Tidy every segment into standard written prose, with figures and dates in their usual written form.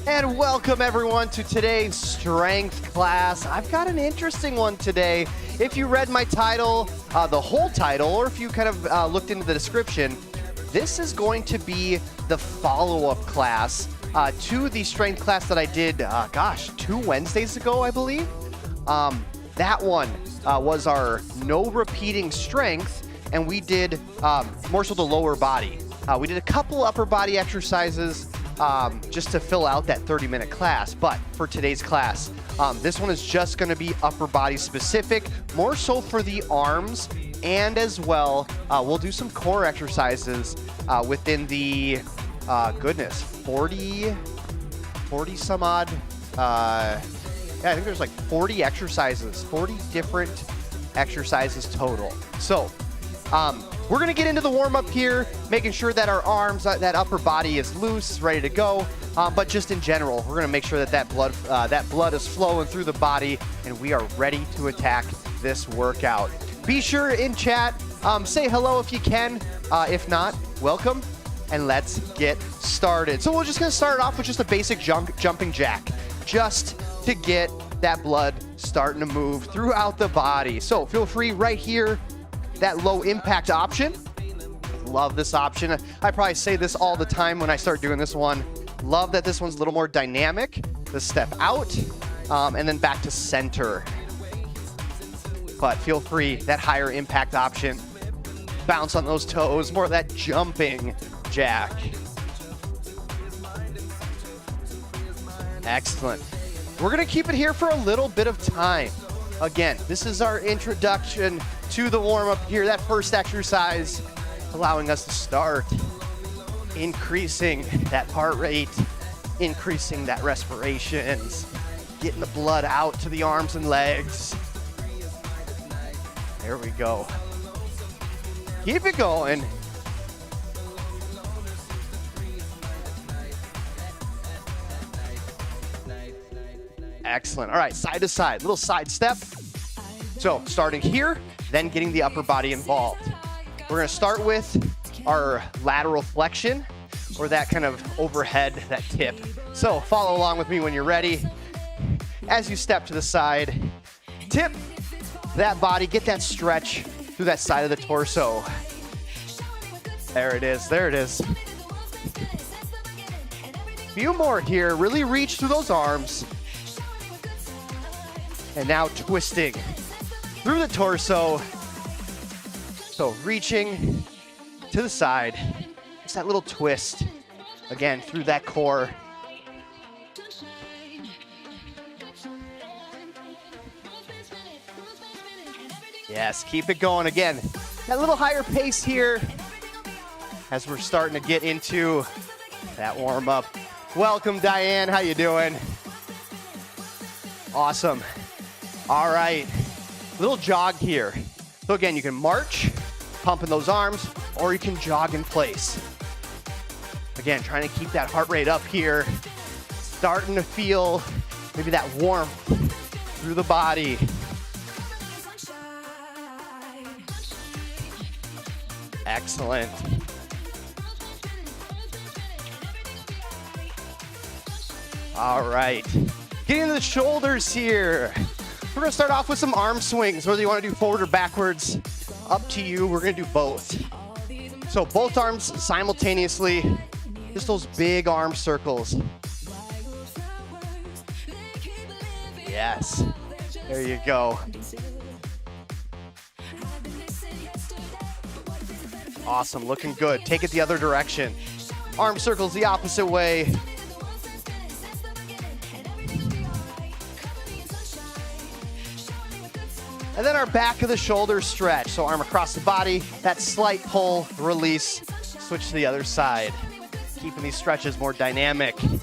And welcome everyone to today's strength class. I've got an interesting one today. If you read my title, the whole title, or if you kind of looked into the description, this is going to be the follow-up class to the strength class that I did, 2 Wednesdays ago, I believe. That one was our no repeating strength, and we did more so the lower body. We did a couple upper body exercises just to fill out that 30-minute class. But for today's class, this one is just going to be upper body specific, more so for the arms, and as well, we'll do some core exercises within the, 40 some odd, I think there's like 40 exercises, 40 different exercises total. So, we're gonna get into the warm-up here, making sure that our arms, that upper body is loose, ready to go. But just in general, we're gonna make sure that that blood is flowing through the body, and we are ready to attack this workout. Be sure in chat, say hello if you can. If not, welcome, and let's get started. So we're just gonna start off with just a basic jumping jack, just to get that blood starting to move throughout the body. So feel free right here, that low impact option. Love this option. I probably say this all the time when I start doing this one. Love that this one's a little more dynamic. The step out, and then back to center. But feel free, that higher impact option. Bounce on those toes, more of that jumping jack. Excellent. We're gonna keep it here for a little bit of time. Again, this is our introduction to the warm-up here, that first exercise, allowing us to start increasing that heart rate, increasing that respirations, getting the blood out to the arms and legs. There we go. Keep it going. Excellent. All right, side to side, little side step. So starting here, then getting the upper body involved. We're gonna start with our lateral flexion, or that kind of overhead, that tip. So follow along with me when you're ready. As you step to the side, tip that body, get that stretch through that side of the torso. There it is, there it is. Few more here, really reach through those arms. And now twisting through the torso. So reaching to the side. Just that little twist. Again, through that core. Yes, keep it going. Again, that little higher pace here as we're starting to get into that warm up. Welcome, Diane. How you doing? Awesome. All right, little jog here. So again, you can march, pumping those arms, or you can jog in place. Again, trying to keep that heart rate up here, starting to feel maybe that warmth through the body. Excellent. All right, getting to the shoulders here. We're gonna start off with some arm swings, whether you wanna do forward or backwards, up to you. We're gonna do both. So both arms simultaneously, just those big arm circles. Yes, there you go. Awesome, looking good. Take it the other direction. Arm circles the opposite way. And then our back of the shoulder stretch. So arm across the body, that slight pull, release, switch to the other side. Keeping these stretches more dynamic. And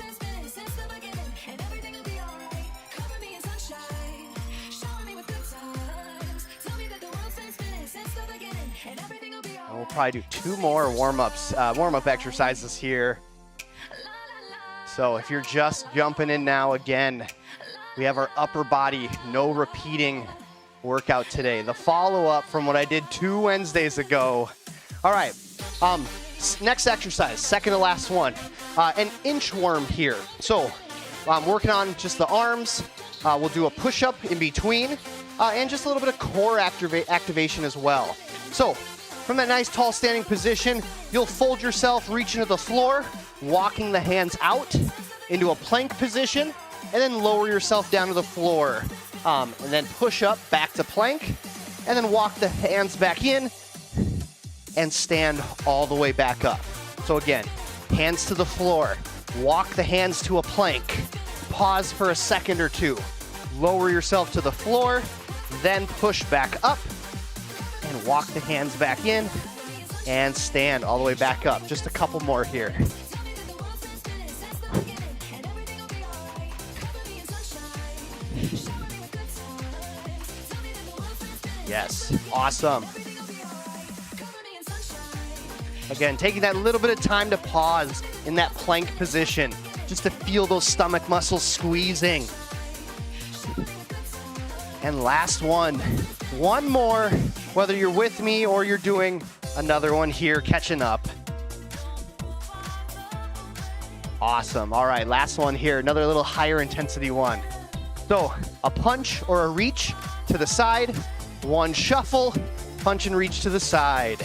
we'll probably do 2 more warm-up exercises here. So if you're just jumping in now, again, we have our upper body, no repeating workout today. The follow-up from what I did 2 Wednesdays ago. All right, next exercise, second to last one, an inchworm here. So working on just the arms. We'll do a push-up in between, and just a little bit of core activation as well. So, from that nice tall standing position, you'll fold yourself, reach into the floor, walking the hands out into a plank position, and then lower yourself down to the floor. And then push up back to plank, and then walk the hands back in, and stand all the way back up. So again, hands to the floor, walk the hands to a plank, pause for a second or two, lower yourself to the floor, then push back up, and walk the hands back in, and stand all the way back up. Just a couple more here. Yes, awesome. Again, taking that little bit of time to pause in that plank position, just to feel those stomach muscles squeezing. And last one more, whether you're with me or you're doing another one here, catching up. Awesome, all right, last one here, another little higher intensity one. So, a punch or a reach to the side, one shuffle, punch and reach to the side.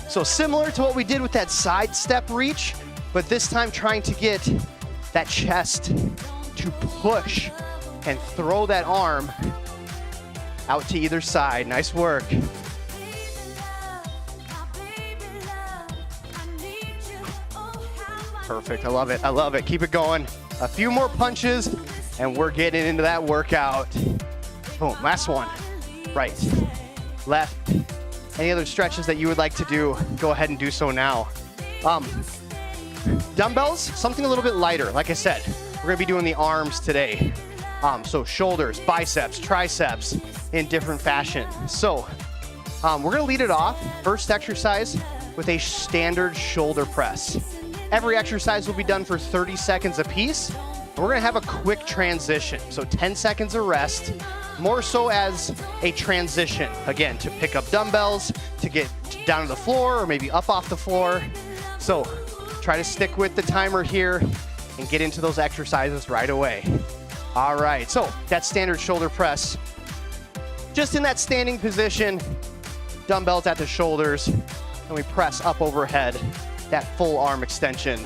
So similar to what we did with that side step reach, but this time trying to get that chest to push and throw that arm out to either side. Nice work. Perfect, I love it, I love it. Keep it going. A few more punches and we're getting into that workout. Boom, last one. Right, left. Any other stretches that you would like to do, go ahead and do so now. Dumbbells, something a little bit lighter. Like I said, we're gonna be doing the arms today. So shoulders, biceps, triceps in different fashion. So we're gonna lead it off, first exercise, with a standard shoulder press. Every exercise will be done for 30 seconds a piece. And we're gonna have a quick transition. So 10 seconds of rest, more so as a transition, again, to pick up dumbbells, to get down to the floor, or maybe up off the floor. So try to stick with the timer here and get into those exercises right away. All right, so that standard shoulder press, just in that standing position, dumbbells at the shoulders, and we press up overhead, that full arm extension.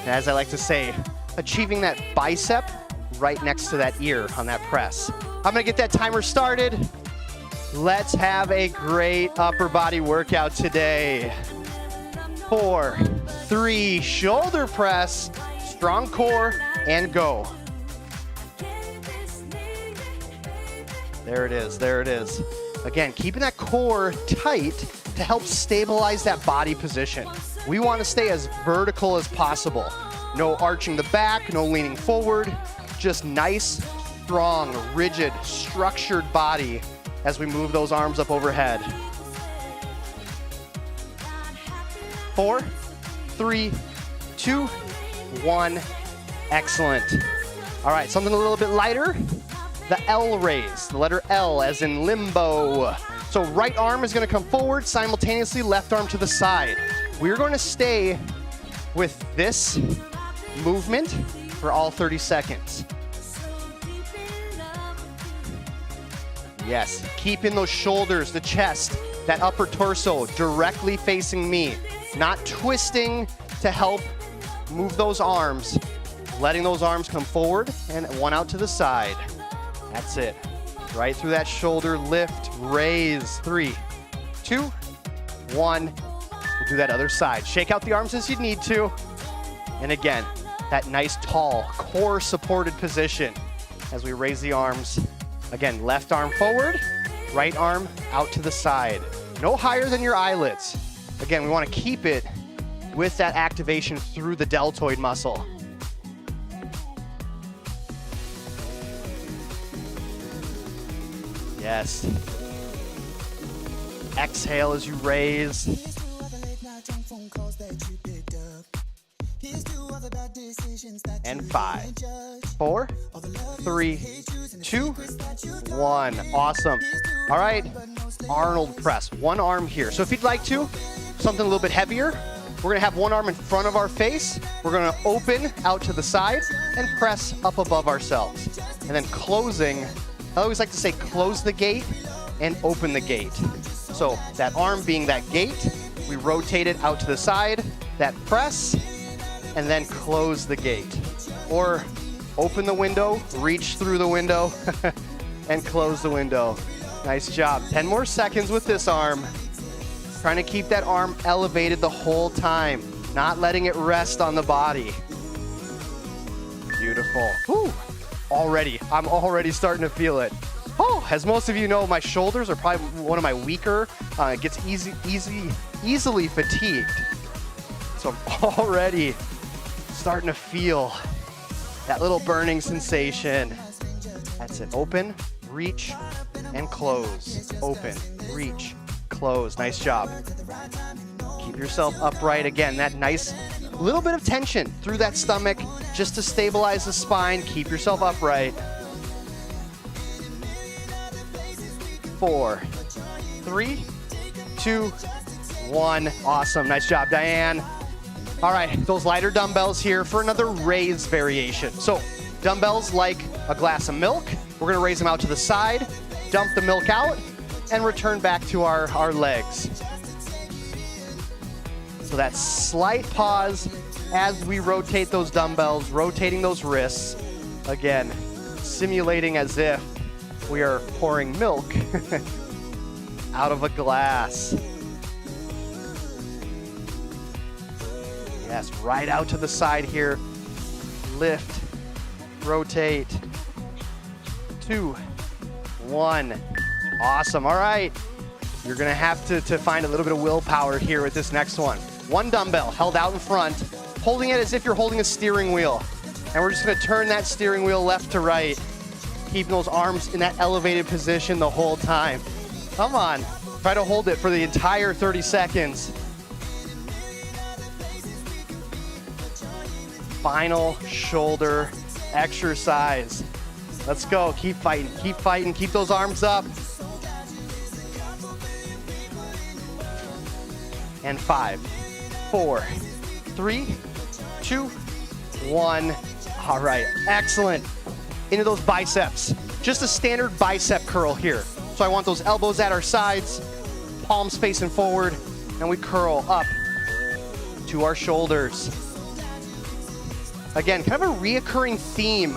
And as I like to say, achieving that bicep right next to that ear on that press. I'm gonna get that timer started. Let's have a great upper body workout today. 4, 3, shoulder press, strong core, and go. There it is, there it is. Again, keeping that core tight to help stabilize that body position. We wanna stay as vertical as possible. No arching the back, no leaning forward, just nice, strong, rigid, structured body as we move those arms up overhead. 4, 3, 2, 1. Excellent. All right, something a little bit lighter. The L raise, the letter L as in limbo. So right arm is gonna come forward, simultaneously left arm to the side. We're gonna stay with this movement for all 30 seconds. Yes, keeping those shoulders, the chest, that upper torso directly facing me. Not twisting to help move those arms. Letting those arms come forward and one out to the side. That's it. Right through that shoulder, lift, raise. 3, 2, 1. We'll do that other side. Shake out the arms as you need to. And again, that nice tall core supported position as we raise the arms. Again, left arm forward, right arm out to the side. No higher than your eyelids. Again, we want to keep it with that activation through the deltoid muscle. Yes. Exhale as you raise. And 5, 4, 3, 2, 1. Awesome. All right, Arnold press, one arm here. So if you'd like to, something a little bit heavier, we're gonna have one arm in front of our face. We're gonna open out to the side and press up above ourselves. And then closing, I always like to say close the gate and open the gate. So that arm being that gate, we rotate it out to the side, that press, and then close the gate. Or open the window, reach through the window, and close the window. Nice job. 10 more seconds with this arm. Trying to keep that arm elevated the whole time, not letting it rest on the body. Beautiful. Whew. I'm already starting to feel it. Oh, as most of you know, my shoulders are probably one of my weaker. It gets easily fatigued. So I'm already starting to feel that little burning sensation. That's it. Open, reach, and close. Open, reach, close. Nice job. Keep yourself upright. Again, that nice little bit of tension through that stomach just to stabilize the spine. Keep yourself upright. 4, 3, 2, 1. Awesome. Nice job, Diane. All right, those lighter dumbbells here for another raise variation. So dumbbells like a glass of milk. We're gonna raise them out to the side, dump the milk out, and return back to our legs. So that slight pause as we rotate those dumbbells, rotating those wrists. Again, simulating as if we are pouring milk out of a glass. Yes, right out to the side here. Lift, rotate. 2, 1. Awesome. All right. You're going to have to find a little bit of willpower here with this next one. One dumbbell held out in front, holding it as if you're holding a steering wheel. And we're just going to turn that steering wheel left to right, keeping those arms in that elevated position the whole time. Come on. Try to hold it for the entire 30 seconds. Final shoulder exercise. Let's go. Keep fighting. Keep fighting. Keep those arms up. And 5, 4, 3, 2, 1. All right. Excellent. Into those biceps. Just a standard bicep curl here. So I want those elbows at our sides, palms facing forward, and we curl up to our shoulders. Again, kind of a reoccurring theme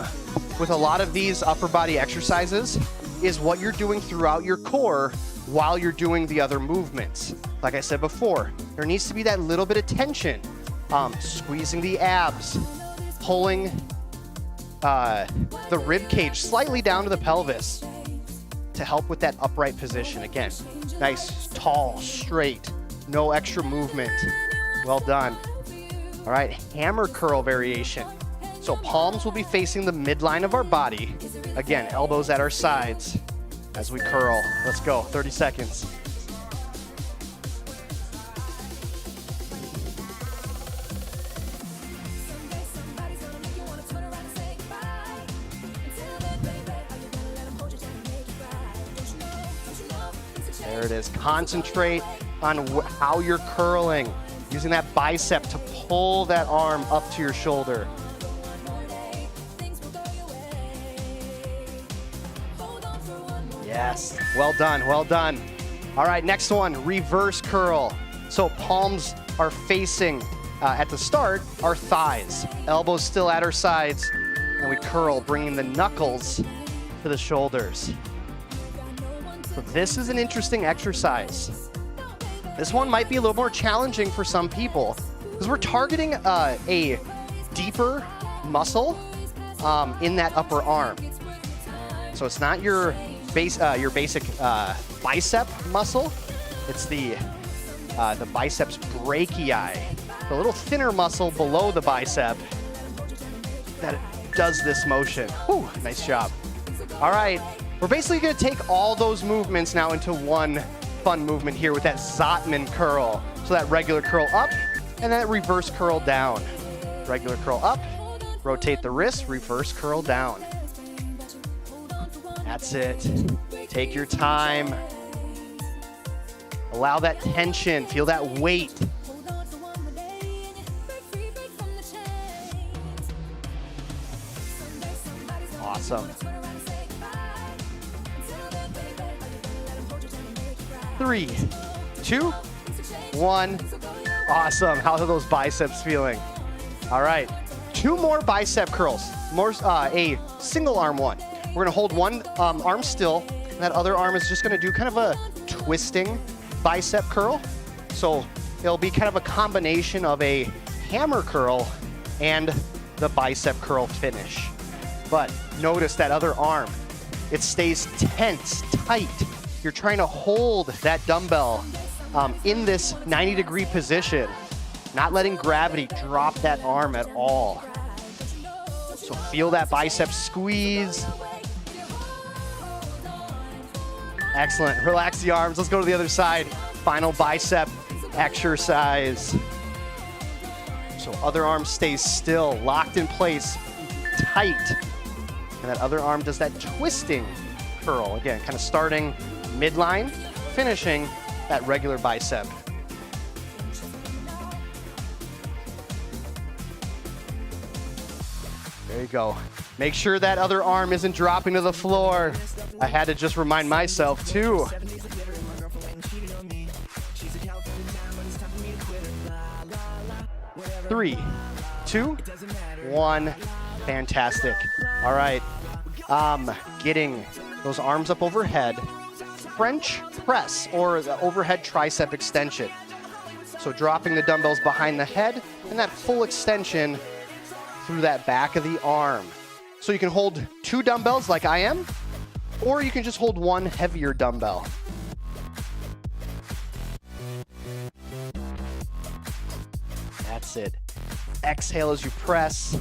with a lot of these upper body exercises is what you're doing throughout your core while you're doing the other movements. Like I said before, there needs to be that little bit of tension, squeezing the abs, pulling the rib cage slightly down to the pelvis to help with that upright position. Again, nice, tall, straight, no extra movement. Well done. All right, hammer curl variation. So palms will be facing the midline of our body. Again, elbows at our sides as we curl. Let's go, 30 seconds. There it is. Concentrate on how you're curling, using that bicep to pull that arm up to your shoulder. Yes, well done, well done. All right, next one, reverse curl. So palms are facing, at the start, our thighs. Elbows still at our sides, and we curl, bringing the knuckles to the shoulders. So this is an interesting exercise. This one might be a little more challenging for some people because we're targeting a deeper muscle in that upper arm. So it's not your basic bicep muscle. It's the biceps brachii, the little thinner muscle below the bicep that does this motion. Whew, nice job. All right, we're basically going to take all those movements now into one fun movement here with that Zottman curl. So that regular curl up and that reverse curl down. Regular curl up, rotate the wrist, reverse curl down. That's it. Take your time. Allow that tension, feel that weight Awesome. 3, 2, 1. Awesome. How are those biceps feeling? All right. 2 more bicep curls. A single arm one. We're gonna hold one arm still, and that other arm is just gonna do kind of a twisting bicep curl. So it'll be kind of a combination of a hammer curl and the bicep curl finish. But notice that other arm, it stays tense, tight. You're trying to hold that dumbbell in this 90-degree position, not letting gravity drop that arm at all. So feel that bicep squeeze. Excellent. Relax the arms. Let's go to the other side. Final bicep exercise. So other arm stays still, locked in place, tight. And that other arm does that twisting curl. Again, kind of starting midline, finishing that regular bicep. There you go. Make sure that other arm isn't dropping to the floor. I had to just remind myself too. 3, 2, 1. Fantastic. All right. Getting those arms up overhead. French press, or the overhead tricep extension. So dropping the dumbbells behind the head and that full extension through that back of the arm. So you can hold 2 dumbbells like I am, or you can just hold 1 heavier dumbbell. That's it. Exhale as you press.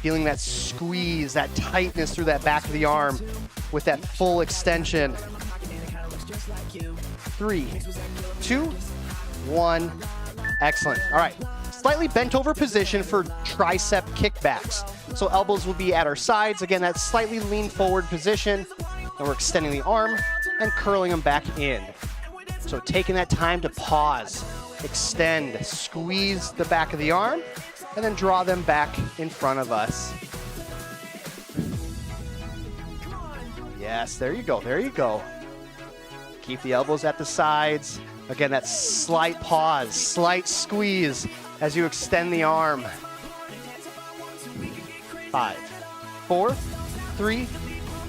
Feeling that squeeze, that tightness through that back of the arm with that full extension. 3, 2, 1. Excellent. All right. Slightly bent over position for tricep kickbacks. So elbows will be at our sides. Again, that slightly lean forward position. And we're extending the arm and curling them back in. So taking that time to pause, extend, squeeze the back of the arm, and then draw them back in front of us. Yes, there you go, there you go. Keep the elbows at the sides. Again, that slight pause, slight squeeze as you extend the arm. 5, 4, 3,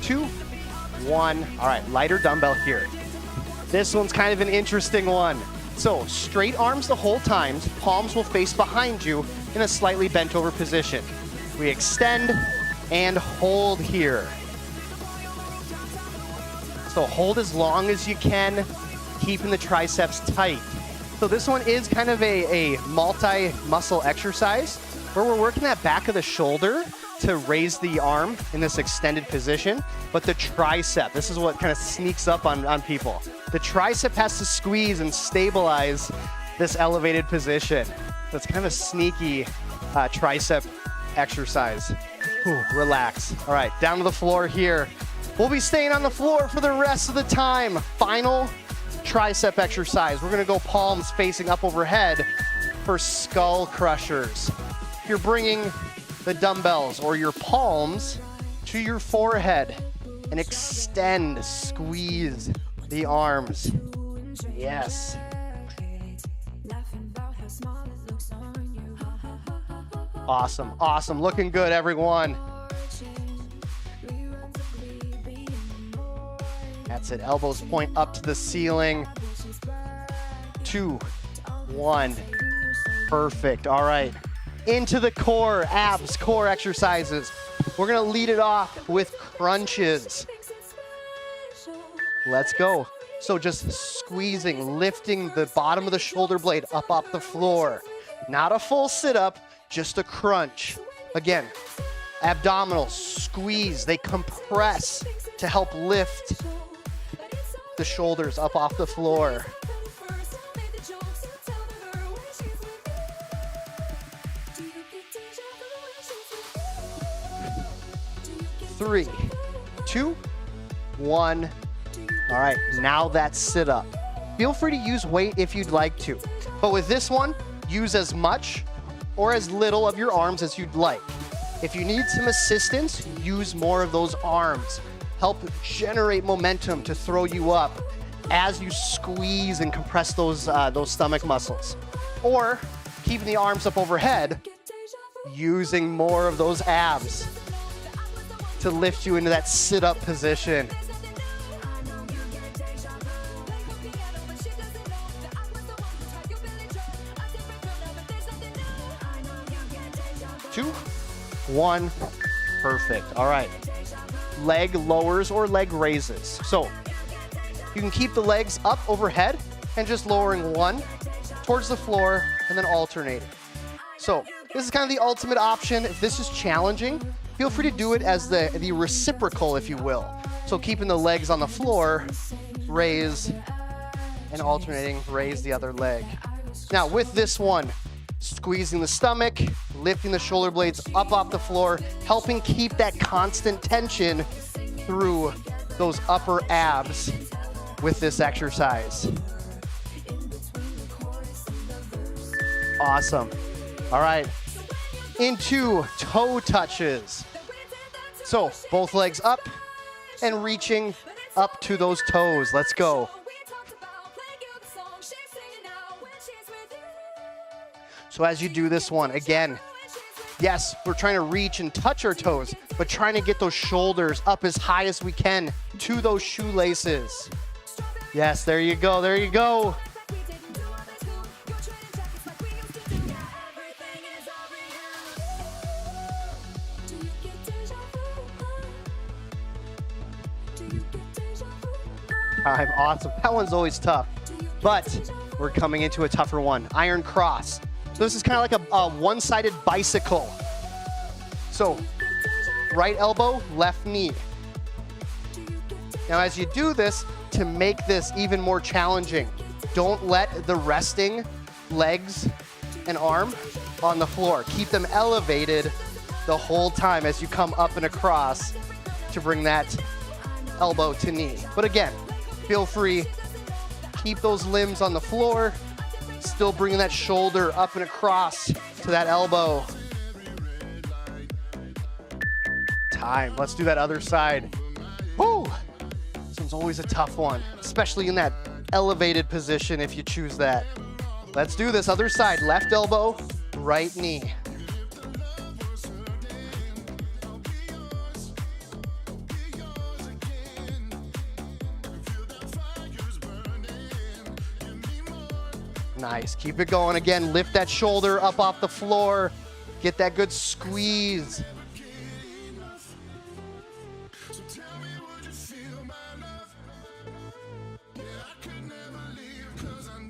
2, 1. All right, lighter dumbbell here. This one's kind of an interesting one. So straight arms the whole time, palms will face behind you in a slightly bent over position. We extend and hold here. So hold as long as you can, keeping the triceps tight. So this one is kind of a multi-muscle exercise where we're working that back of the shoulder to raise the arm in this extended position. But the tricep, this is what kind of sneaks up on people. The tricep has to squeeze and stabilize this elevated position. So it's kind of a sneaky tricep exercise. Whew, relax. All right, down to the floor here. We'll be staying on the floor for the rest of the time. Final tricep exercise. We're gonna go palms facing up overhead for skull crushers. You're bringing the dumbbells or your palms to your forehead and extend, squeeze the arms. Yes. Awesome, awesome. Looking good, everyone. That's it. Elbows point up to the ceiling. 2, 1. Perfect. All right. Into the core, abs, core exercises. We're going to lead it off with crunches. Let's go. So just squeezing, lifting the bottom of the shoulder blade up off the floor. Not a full sit-up, just a crunch. Again, abdominals, squeeze. They compress to help lift the shoulders up off the floor. Three, 2, 1. All right, now that's sit up. Feel free to use weight if you'd like to, but with this one, use as much or as little of your arms as you'd like. If you need some assistance, use more of those arms. Help generate momentum to throw you up as you squeeze and compress those stomach muscles. Or keeping the arms up overhead, using more of those abs to lift you into that sit-up position. Two, one, perfect. All right, leg lowers or leg raises. So you can keep the legs up overhead and just lowering one towards the floor and then alternating. So this is kind of the ultimate option. If this is challenging, feel free to do it as the reciprocal, if you will. So keeping the legs on the floor, raise, and alternating, raise the other leg. Now with this one, squeezing the stomach, lifting the shoulder blades up off the floor, helping keep that constant tension through those upper abs with this exercise. Awesome. All right, into toe touches. So both legs up and reaching up to those toes. Let's go. So as you do this one, again, yes, we're trying to reach and touch our toes, but trying to get those shoulders up as high as we can to those shoelaces. Yes, there you go, there you go. Time, awesome. That one's always tough, but we're coming into a tougher one. Iron cross. So this is kind of like a one-sided bicycle. So right elbow, left knee. Now as you do this, to make this even more challenging, don't let the resting legs and arm on the floor. Keep them elevated the whole time as you come up and across to bring that elbow to knee. But again, feel free, keep those limbs on the floor, still bringing that shoulder up and across to that elbow. Time, let's do that other side. Woo! This one's always a tough one, especially in that elevated position if you choose that. Let's do this, other side, left elbow, right knee. Nice, keep it going. Again, lift that shoulder up off the floor. Get that good squeeze.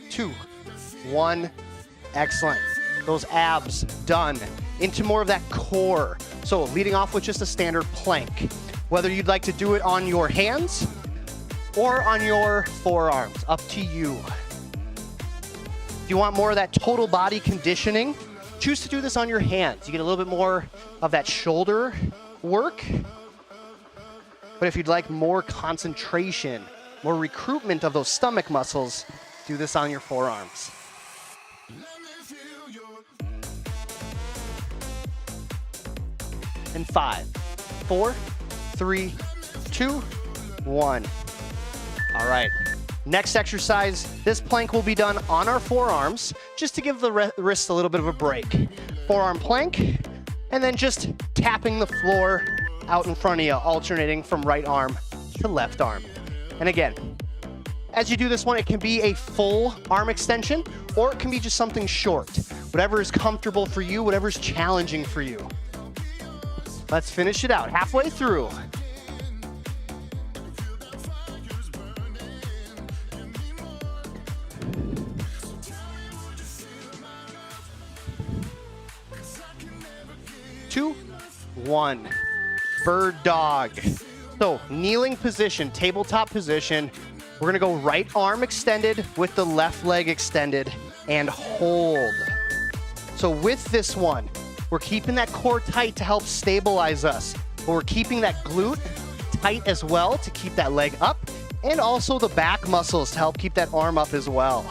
Two, one, excellent. Those abs done. Into more of that core. So leading off with just a standard plank. Whether you'd like to do it on your hands or on your forearms, up to you. If you want more of that total body conditioning, choose to do this on your hands. You get a little bit more of that shoulder work. But if you'd like more concentration, more recruitment of those stomach muscles, do this on your forearms. And 5, 4, 3, 2, 1. All right. Next exercise, this plank will be done on our forearms, just to give the wrists a little bit of a break. Forearm plank, and then just tapping the floor out in front of you, alternating from right arm to left arm. And again, as you do this one, it can be a full arm extension, or it can be just something short. Whatever is comfortable for you, whatever is challenging for you. Let's finish it out, halfway through. Two, one, bird dog. So kneeling position, tabletop position. We're gonna go right arm extended with the left leg extended and hold. So with this one, we're keeping that core tight to help stabilize us, but we're keeping that glute tight as well to keep that leg up, and also the back muscles to help keep that arm up as well.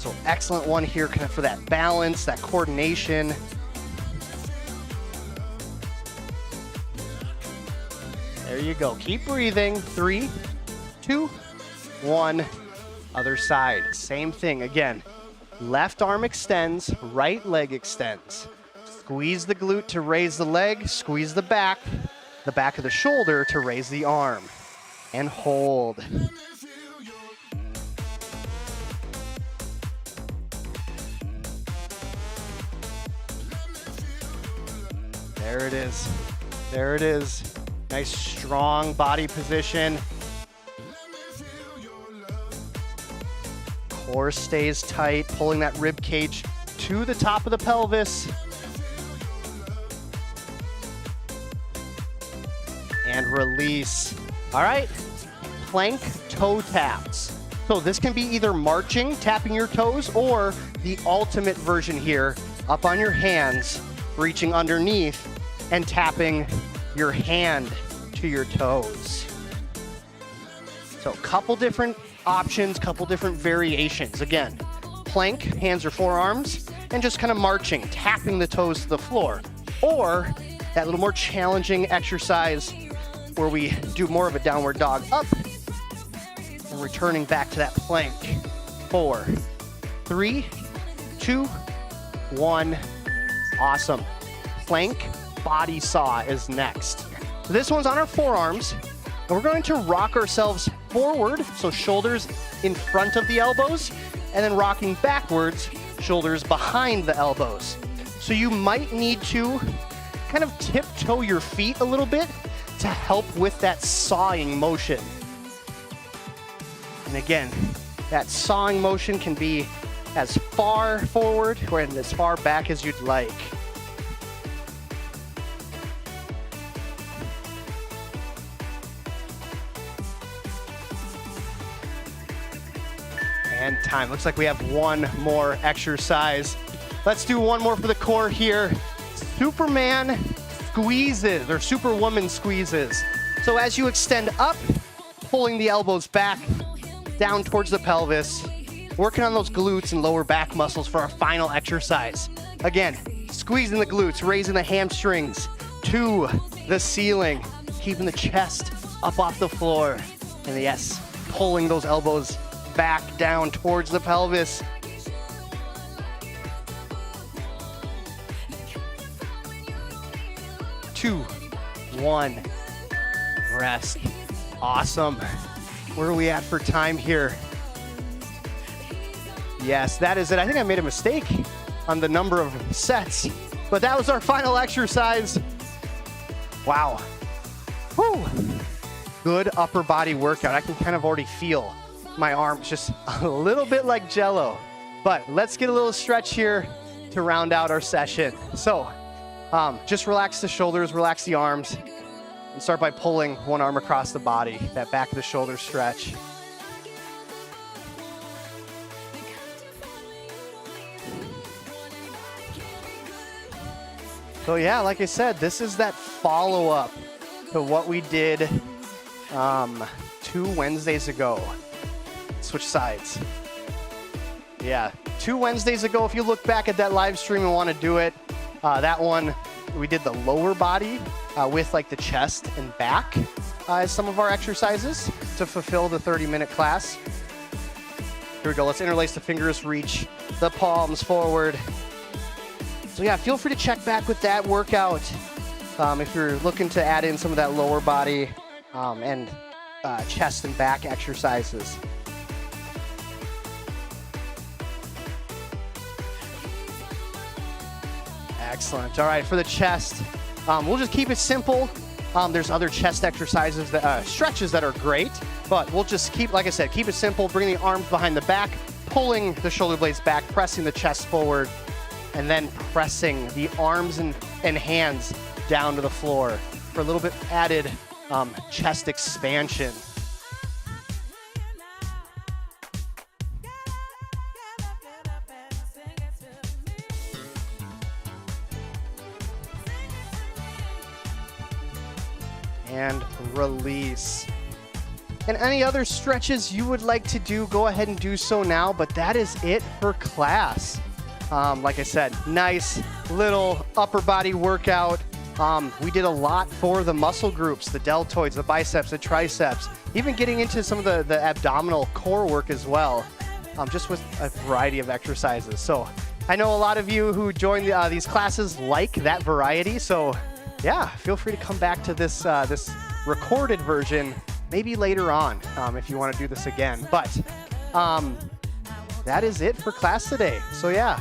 So excellent one here kind of for that balance, that coordination. There you go. Keep breathing. 3, 2, 1. Other side. Same thing. Again, left arm extends, right leg extends. Squeeze the glute to raise the leg, squeeze the back of the shoulder to raise the arm. And hold. There it is. There it is. Nice strong body position. Core stays tight, pulling that rib cage to the top of the pelvis. And release. All right, plank toe taps. So this can be either marching, tapping your toes, or the ultimate version here, up on your hands, reaching underneath and tapping your hand to your toes. So a couple different options, couple different variations. Again, plank, hands or forearms, and just kind of marching, tapping the toes to the floor. Or that little more challenging exercise where we do more of a downward dog up and returning back to that plank. 4, 3, 2, 1. Awesome. Plank body saw is next. So this one's on our forearms, and we're going to rock ourselves forward, so shoulders in front of the elbows, and then rocking backwards, shoulders behind the elbows. So you might need to kind of tiptoe your feet a little bit to help with that sawing motion. And again, that sawing motion can be as far forward or as far back as you'd like. And time. Looks like we have one more exercise. Let's do one more for the core here. Superman squeezes, or Superwoman squeezes. So as you extend up, pulling the elbows back, down towards the pelvis, working on those glutes and lower back muscles for our final exercise. Again, squeezing the glutes, raising the hamstrings to the ceiling, keeping the chest up off the floor. And yes, pulling those elbows back down towards the pelvis. Two, 1, rest. Awesome. Where are we at for time here? Yes, that is it. I think I made a mistake on the number of sets, but that was our final exercise. Wow. Whew. Good upper body workout. I can kind of already feel my arms just a little bit like Jell-O. But let's get a little stretch here to round out our session. So just relax the shoulders, relax the arms, and start by pulling one arm across the body, that back of the shoulder stretch. So yeah, like I said, this is that follow-up to what we did 2 Wednesdays ago. Switch sides. Yeah, 2 Wednesdays ago, if you look back at that live stream and want to do it, that one, we did the lower body with like the chest and back as some of our exercises to fulfill the 30-minute class. Here we go. Let's interlace the fingers, reach the palms forward. So yeah, feel free to check back with that workout if you're looking to add in some of that lower body and chest and back exercises. Excellent. All right, for the chest, we'll just keep it simple. There's other chest exercises, that, stretches that are great, but we'll just keep, like I said, keep it simple. Bring the arms behind the back, pulling the shoulder blades back, pressing the chest forward, and then pressing the arms and hands down to the floor for a little bit added chest expansion. And release. And any other stretches you would like to do, go ahead and do so now. But that is it for class. Like I said, nice little upper body workout. We did a lot for the muscle groups, the deltoids, the biceps, the triceps, even getting into some of the abdominal core work as well, just with a variety of exercises. So I know a lot of you who join these classes like that variety. So yeah, feel free to come back to this, this recorded version maybe later on if you want to do this again. But that is it for class today. So yeah,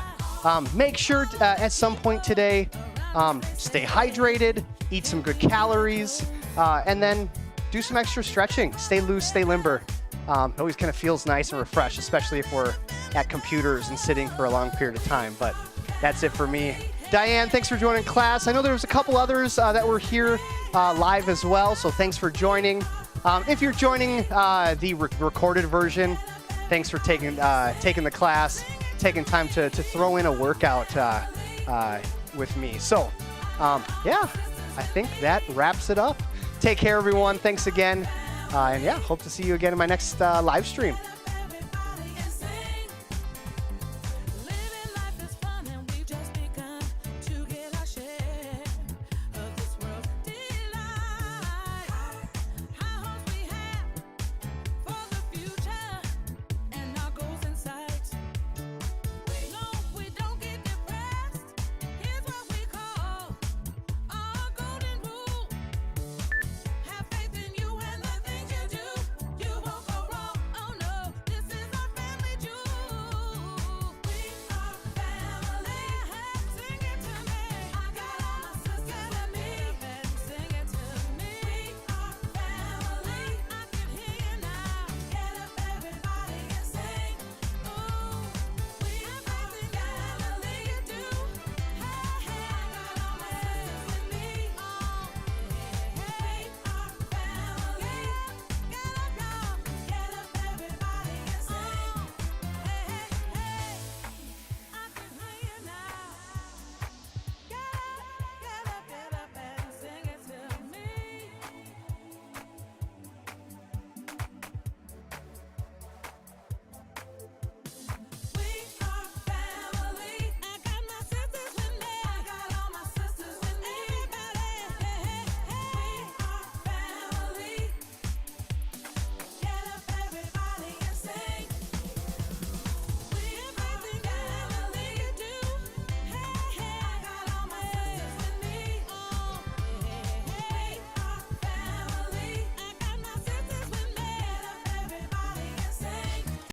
make sure at some point today, stay hydrated, eat some good calories, and then do some extra stretching. Stay loose, stay limber. It always kind of feels nice and refreshed, especially if we're at computers and sitting for a long period of time. But that's it for me. Diane, thanks for joining class. I know there was a couple others that were here live as well, so thanks for joining. If you're joining the recorded version, thanks for taking the class, taking time to throw in a workout with me. So, yeah, I think that wraps it up. Take care, everyone. Thanks again. And yeah, hope to see you again in my next live stream.